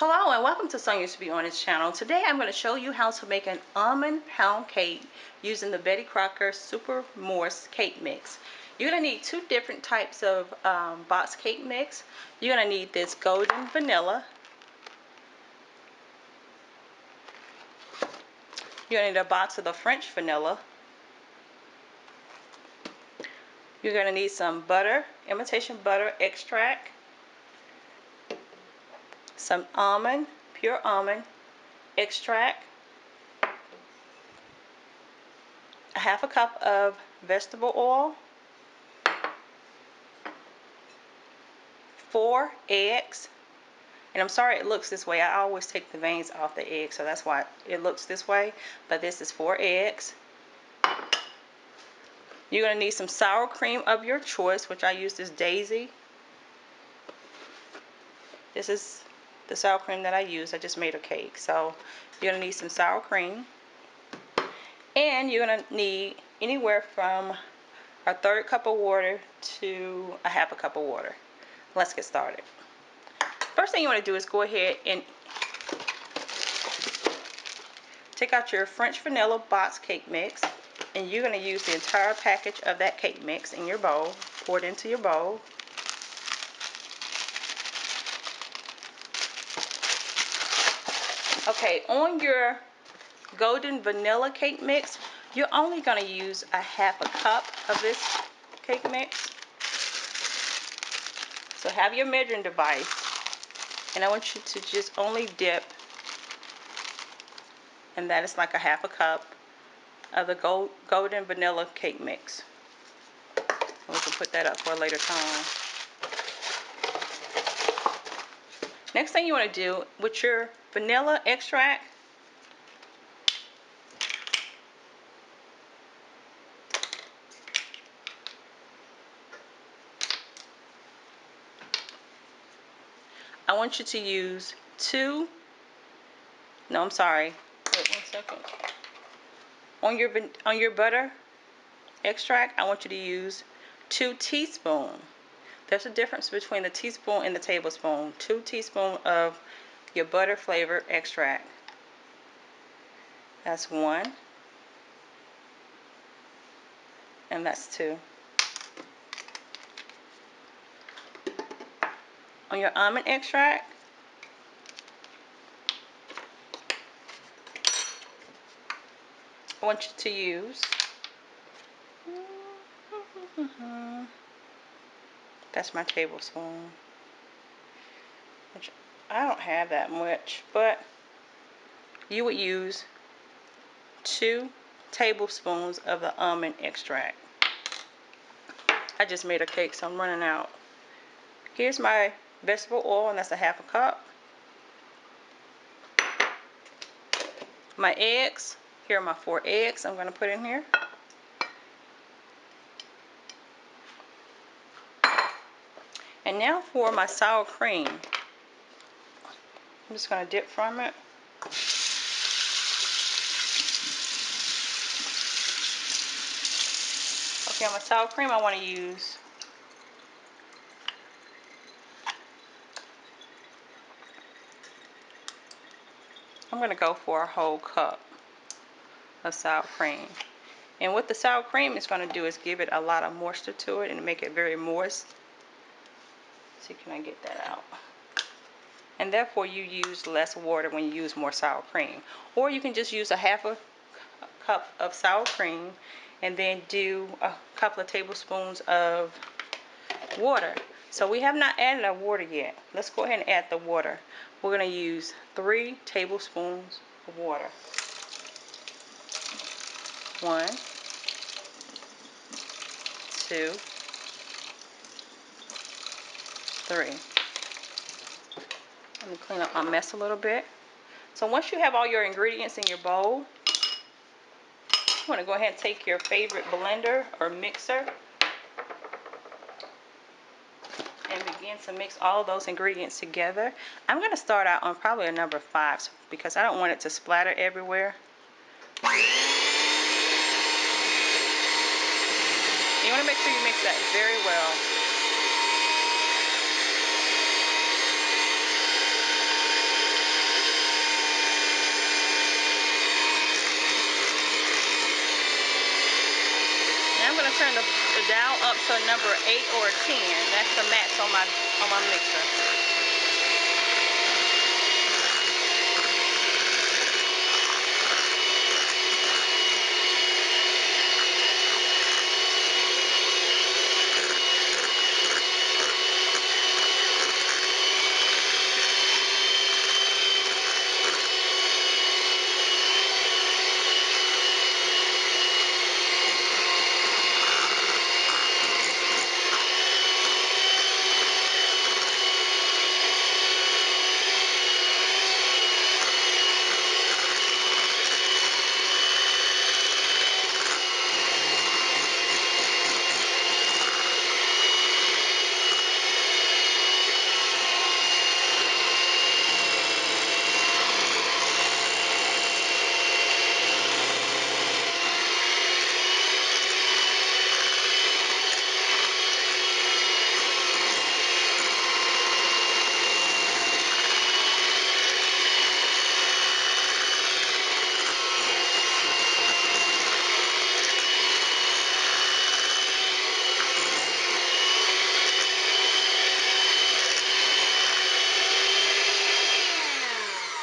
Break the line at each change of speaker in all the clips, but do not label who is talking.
Hello and welcome to Sonyabeonit's channel. Today I'm going to show you how to make an almond pound cake using the Betty Crocker Super Moist Cake Mix. You're going to need two different types of box cake mix. You're going to need this golden vanilla. You're going to need a box of the French vanilla. You're going to need some butter, imitation butter extract, some almond, pure almond extract, a half a cup of vegetable oil, 4 eggs, and I'm sorry it looks this way. I always take the veins off the egg, so that's why it looks this way, but this is 4 eggs. You're going to need some sour cream of your choice, which I use this Daisy. This is the sour cream that I use. I just made a cake, so you're going to need some sour cream. And you're going to need anywhere from a 1/3 cup of water to a 1/2 cup of water. Let's get started. First thing you want to do is go ahead and take out your French vanilla box cake mix, and you're going to use the entire package of that cake mix in your bowl. Pour it into your bowl. Okay, on your golden vanilla cake mix, you're only going to use a 1/2 cup of this cake mix. So have your measuring device, and I want you to just only dip, and that is like a 1/2 cup of the golden vanilla cake mix. And we can put that up for a later time. Next thing you want to do with your vanilla extract, I want you to use wait, 1 second. On your butter extract, I want you to use 2 teaspoons. There's a difference between the teaspoon and the tablespoon. 2 teaspoons of your butter flavor extract. That's 1. And that's 2. On your almond extract, I want you to use that's my tablespoon, which I don't have that much, but you would use 2 tablespoons of the almond extract. I just made a cake, so I'm running out. Here's my vegetable oil, and that's a 1/2 cup. My eggs, here are my 4 eggs I'm going to put in here. And now for my sour cream. I'm just going to dip from it. Okay, on my sour cream I want to use I'm going to go for a whole cup of sour cream. And what the sour cream is going to do is give it a lot of moisture to it and make it very moist. See, can I get that out? And therefore you use less water when you use more sour cream. Or you can just use a 1/2 cup of sour cream and then do a couple of tablespoons of water. So we have not added our water yet. Let's go ahead and add the water. We're going to use 3 tablespoons of water. 1, 2, 3. Let me clean up my mess a little bit. So once you have all your ingredients in your bowl, you want to go ahead and take your favorite blender or mixer and begin to mix all of those ingredients together. I'm going to start out on probably a number 5 because I don't want it to splatter everywhere. You want to make sure you mix that very well. turn the dial up to a number 8 or a 10. That's the max on my mixer.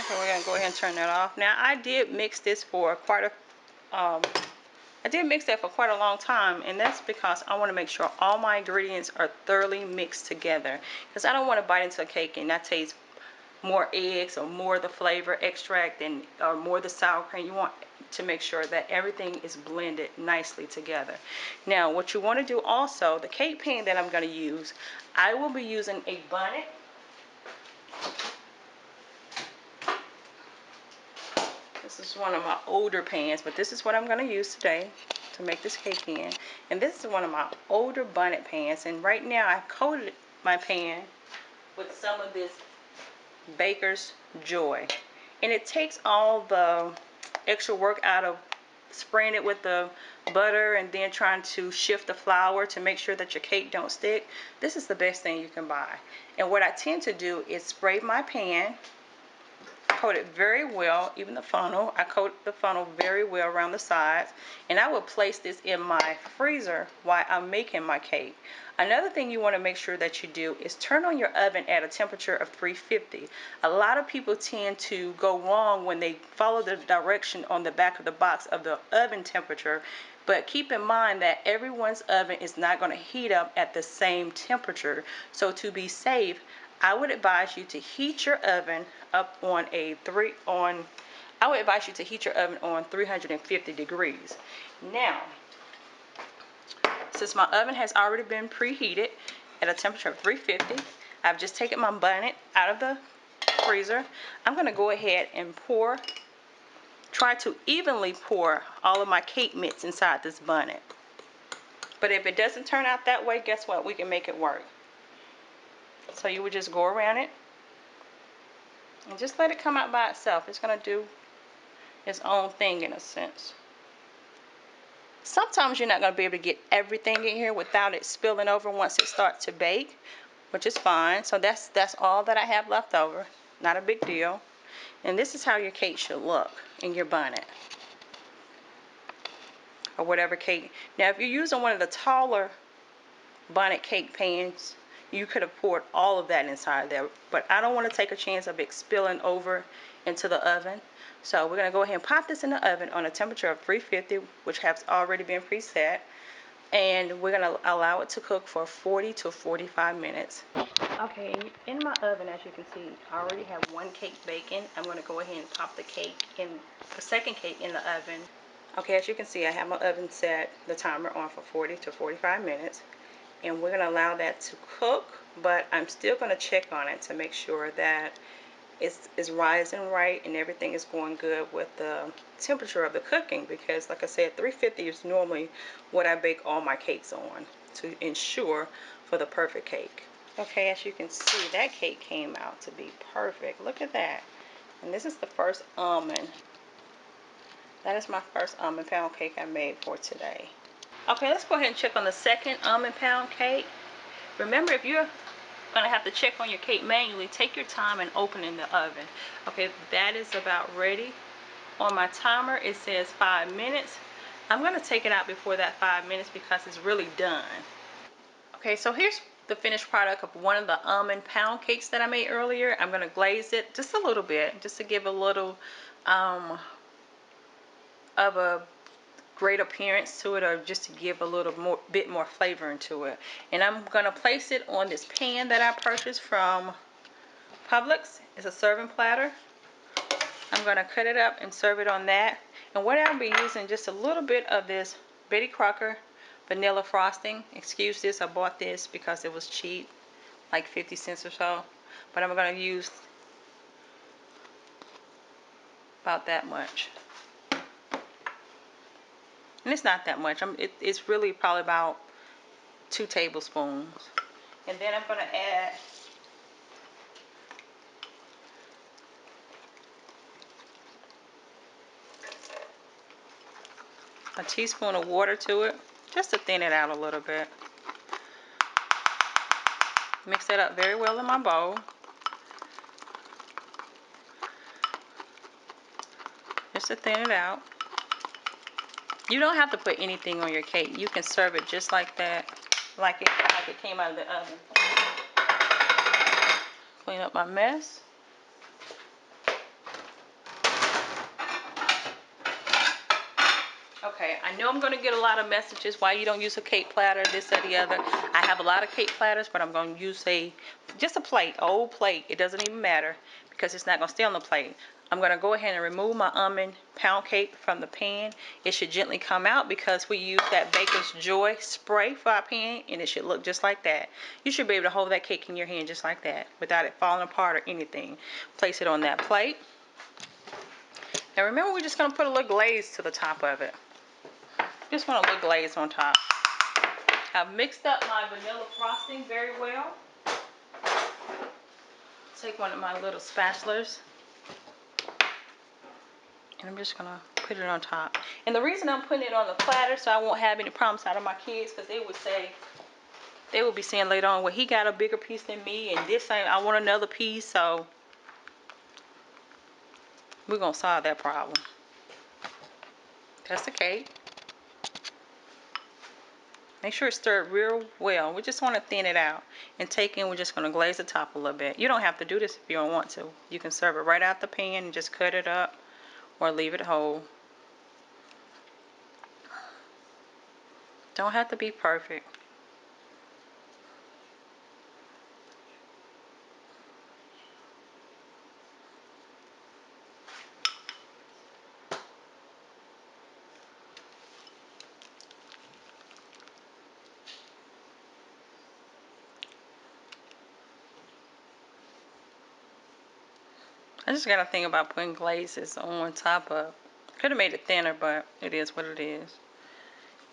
Okay, we're gonna go ahead and turn that off. Now I did mix this for I did mix that for quite a long time, and that's because I want to make sure all my ingredients are thoroughly mixed together, because I don't want to bite into a cake and that taste more eggs or more of the flavor extract or more of the sour cream. You want to make sure that everything is blended nicely together. Now what you want to do also, the cake pan that I'm going to use, I will be using a bunnet. This is one of my older pans, but this is what I'm going to use today to make this cake pan. And this is one of my older bunnet pans, and right now I've coated my pan with some of this Baker's Joy. And it takes all the extra work out of spraying it with the butter and then trying to shift the flour to make sure that your cake don't stick. This is the best thing you can buy. And what I tend to do is spray my pan, coat it very well, even the funnel. I coat the funnel very well around the sides, and I will place this in my freezer while I'm making my cake. Another thing you want to make sure that you do is turn on your oven at a temperature of 350. A lot of people tend to go wrong when they follow the direction on the back of the box of the oven temperature, but keep in mind that everyone's oven is not going to heat up at the same temperature. So to be safe, I would advise you to heat your oven up on I would advise you to heat your oven on 350 degrees. Now, since my oven has already been preheated at a temperature of 350, I've just taken my bunnet out of the freezer. I'm going to go ahead and try to evenly pour all of my cake mix inside this bunnet. But if it doesn't turn out that way, guess what? We can make it work. So you would just go around it and just let it come out by itself. It's going to do its own thing in a sense. Sometimes you're not going to be able to get everything in here without it spilling over once it starts to bake, which is fine. So that's all that I have left over. Not a big deal. And this is how your cake should look in your bunnet, or whatever cake. Now if you're using one of the taller bunnet cake pans, you could have poured all of that inside there, but I don't want to take a chance of it spilling over into the oven. So we're going to go ahead and pop this in the oven on a temperature of 350, which has already been preset, and we're going to allow it to cook for 40 to 45 minutes. Okay, in my oven, as you can see, I already have one cake baking. I'm going to go ahead and pop the second cake in the oven. Okay, as you can see, I have my oven set, the timer on for 40 to 45 minutes. And we're going to allow that to cook, but I'm still going to check on it to make sure that it's rising right and everything is going good with the temperature of the cooking, because like I said, 350 is normally what I bake all my cakes on to ensure for the perfect cake. Okay, as you can see, that cake came out to be perfect. Look at that. And this is the first almond. That is my first almond pound cake I made for today. Okay, let's go ahead and check on the second almond pound cake. Remember, if you're going to have to check on your cake manually, take your time and open in the oven. Okay, that is about ready. On my timer, it says 5 minutes. I'm going to take it out before that 5 minutes because it's really done. Okay, so here's the finished product of one of the almond pound cakes that I made earlier. I'm going to glaze it just a little bit, just to give a little of a great appearance to it, or just to give a little bit more flavor into it. And I'm going to place it on this pan that I purchased from Publix. It's a serving platter. I'm going to cut it up and serve it on that. And what I'll be using, just a little bit of this Betty Crocker vanilla frosting. Excuse this, I bought this because it was cheap, like 50 cents or so. But I'm going to use about that much. And it's not that much. It's really probably about 2 tablespoons. And then I'm going to add a teaspoon of water to it, just to thin it out a little bit. Mix that up very well in my bowl. Just to thin it out. You don't have to put anything on your cake. You can serve it just like that, like it came out of the oven. Clean up my mess. Okay, I know I'm going to get a lot of messages why you don't use a cake platter, this or the other. I have a lot of cake platters, but I'm going to use just a plate, old plate. It doesn't even matter because it's not going to stay on the plate. I'm going to go ahead and remove my almond pound cake from the pan. It should gently come out because we use that Baker's Joy spray for our pan, and it should look just like that. You should be able to hold that cake in your hand just like that without it falling apart or anything. Place it on that plate. Now remember, we're just going to put a little glaze to the top of it. Just want a little glaze on top. I've mixed up my vanilla frosting very well. Take one of my little spatulas, and I'm just gonna put it on top. And the reason I'm putting it on the platter so I won't have any problems out of my kids, because they would be saying later on, well, he got a bigger piece than me, and this ain't, I want another piece. So we're gonna solve that problem. That's the cake. Make sure it's stirred real well. We just want to thin it out. And we're just going to glaze the top a little bit. You don't have to do this if you don't want to. You can serve it right out the pan and just cut it up or leave it whole. Don't have to be perfect. I just got to think about putting glazes on top of. Could have made it thinner, but it is what it is.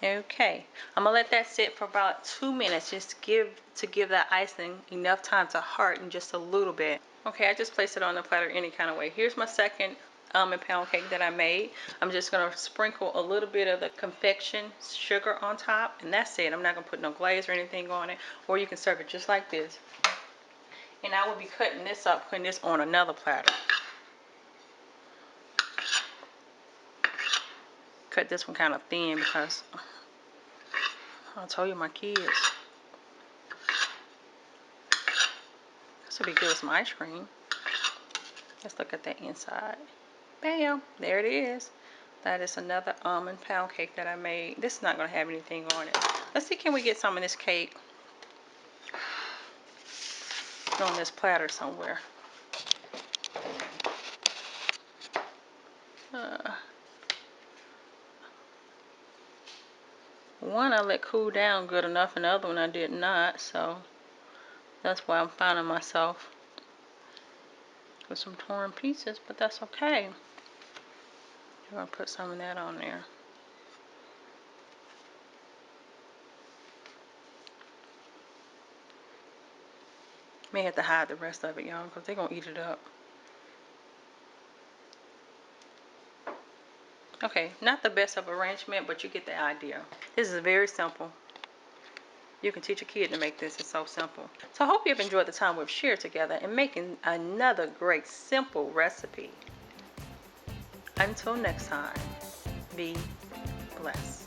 Okay, I'm gonna let that sit for about 2 minutes, just to give that icing enough time to harden just a little bit. Okay, I just placed it on the platter any kind of way. Here's my second almond pound cake that I made. I'm just gonna sprinkle a little bit of the confection sugar on top, and that's it. I'm not gonna put no glaze or anything on it, or you can serve it just like this. And I will be cutting this up, putting this on another platter. Cut this one kind of thin because I told you my kids. This will be good with some ice cream. Let's look at the inside. Bam! There it is. That is another almond pound cake that I made. This is not going to have anything on it. Let's see, can we get some of this cake on this platter somewhere? One I let cool down good enough, and the other one I did not, so that's why I'm finding myself with some torn pieces, but that's okay. I'm going to put some of that on there. May have to hide the rest of it, y'all, because they're going to eat it up. Okay, not the best of arrangement, but you get the idea. This is very simple. You can teach a kid to make this. It's so simple. So I hope you've enjoyed the time we've shared together in making another great simple recipe. Until next time, be bless.